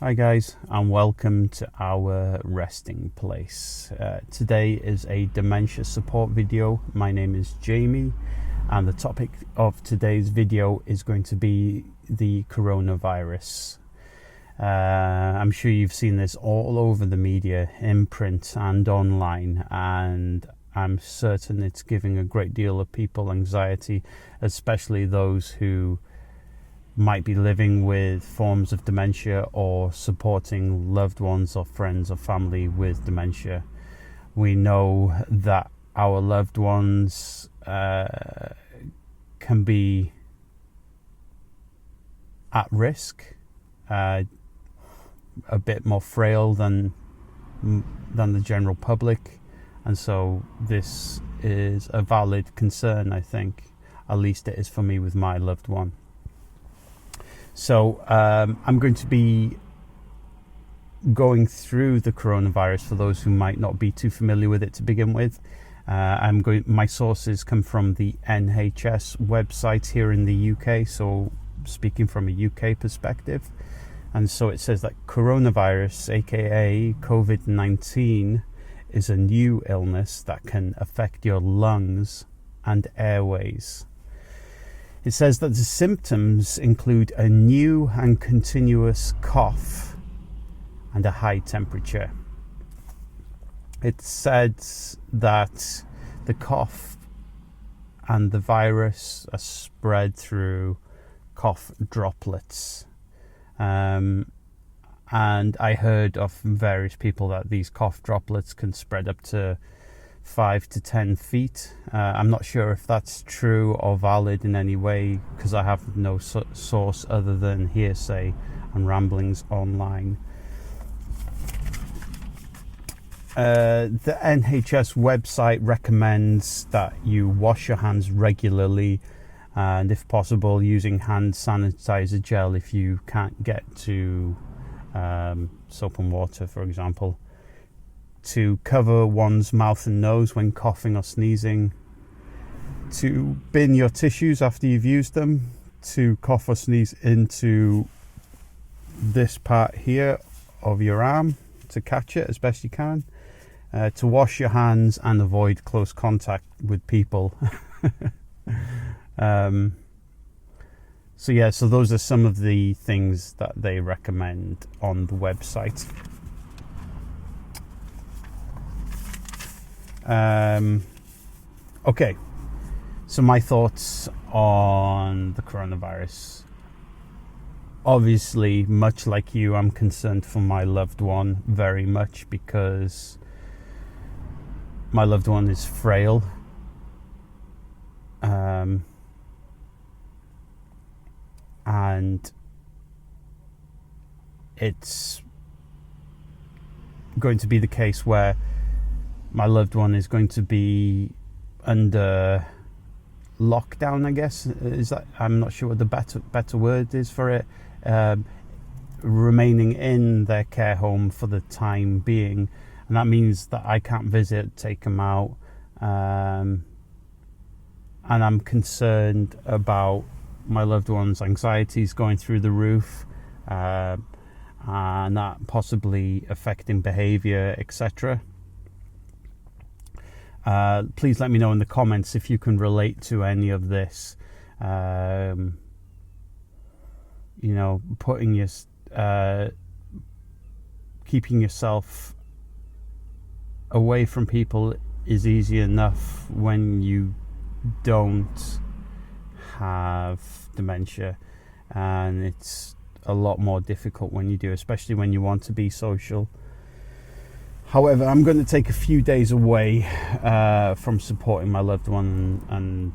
Hi guys, and welcome to our resting place. Today is a dementia support video. My name is Jamie, and the topic of today's video is going to be the coronavirus. I'm sure you've seen this all over the media, in print and online, and I'm certain it's giving a great deal of people anxiety, especially those who might be living with forms of dementia or supporting loved ones or friends or family with dementia. We know that our loved ones can be at risk, a bit more frail than the general public, and so this is a valid concern. I think, at least it is for me with my loved one. So I'm going to be going through the coronavirus for those who might not be too familiar with it to begin with. My sources come from the NHS website here in the UK, so speaking from a UK perspective. And so it says that coronavirus, aka COVID-19, is a new illness that can affect your lungs and airways. It says that the symptoms include a new and continuous cough and a high temperature. It said that the cough and the virus are spread through cough droplets. And I heard of various people that these cough droplets can spread up to 5 to 10 feet. I'm not sure if that's true or valid in any way, because I have no source other than hearsay and ramblings online. The NHS website recommends that you wash your hands regularly, and if possible using hand sanitizer gel if you can't get to soap and water, for example. To cover one's mouth and nose when coughing or sneezing, to bin your tissues after you've used them, to cough or sneeze into this part here of your arm to catch it as best you can, to wash your hands and avoid close contact with people. So those are some of the things that they recommend on the website. Okay, so my thoughts on the coronavirus. Obviously, much like you, I'm concerned for my loved one very much, because my loved one is frail. And it's going to be the case where my loved one is going to be under lockdown, I guess. I'm not sure what the better word is for it. Remaining in their care home for the time being, and that means that I can't visit, take them out, and I'm concerned about my loved one's anxieties going through the roof, and that possibly affecting behaviour, etc. Please let me know in the comments if you can relate to any of this. Keeping yourself away from people is easy enough when you don't have dementia, and it's a lot more difficult when you do, especially when you want to be social. However, I'm going to take a few days away from supporting my loved one, and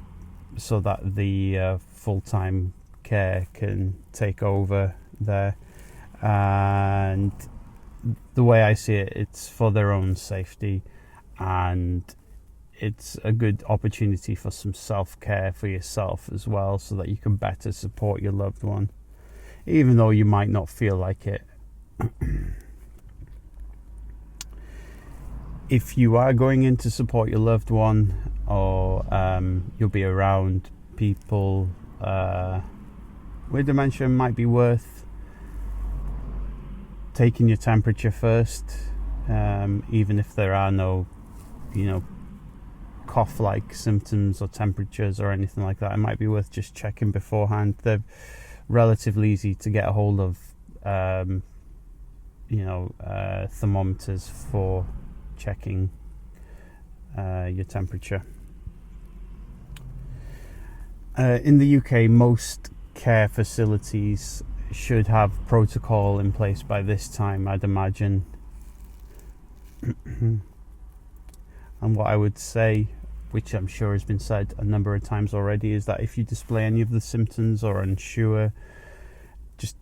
so that the full-time care can take over there. And the way I see it, it's for their own safety, and it's a good opportunity for some self-care for yourself as well, so that you can better support your loved one, even though you might not feel like it. If you are going in to support your loved one, or you'll be around people with dementia, might be worth taking your temperature first, even if there are no, cough-like symptoms or temperatures or anything like that. It might be worth just checking beforehand. They're relatively easy to get a hold of, thermometers for checking your temperature. In the UK, most care facilities should have protocol in place by this time, I'd imagine. And what I would say, which I'm sure has been said a number of times already, is that if you display any of the symptoms or are unsure, just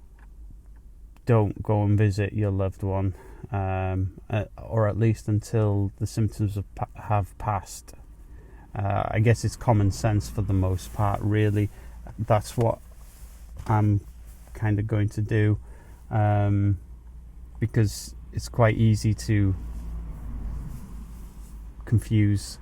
don't go and visit your loved one, or at least until the symptoms have passed. I guess it's common sense for the most part, really. That's what I'm kind of going to do, because it's quite easy to confuse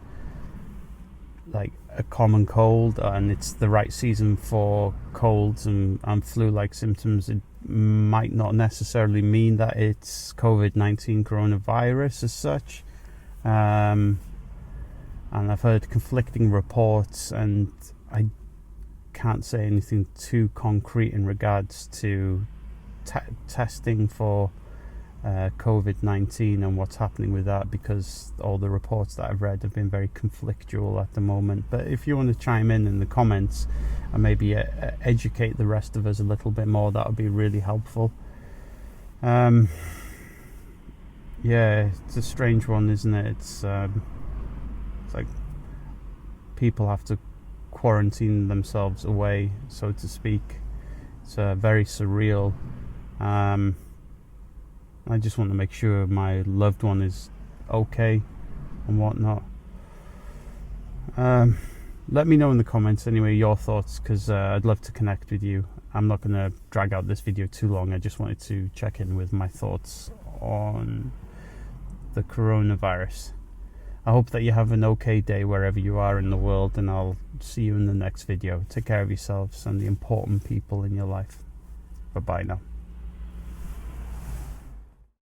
like a common cold, and it's the right season for colds and flu-like symptoms. It might not necessarily mean that it's COVID-19 coronavirus as such, and I've heard conflicting reports, and I can't say anything too concrete in regards to testing for COVID-19 and what's happening with that, because all the reports that I've read have been very conflictual at the moment. But if you want to chime in the comments and maybe educate the rest of us a little bit more, that would be really helpful. Yeah, it's a strange one, isn't it? It's like people have to quarantine themselves away, so to speak. It's very surreal. I just want to make sure my loved one is okay and whatnot. Let me know in the comments anyway your thoughts, because I'd love to connect with you. I'm not going to drag out this video too long. I just wanted to check in with my thoughts on the coronavirus. I hope that you have an okay day wherever you are in the world, and I'll see you in the next video. Take care of yourselves and the important people in your life. Bye bye now.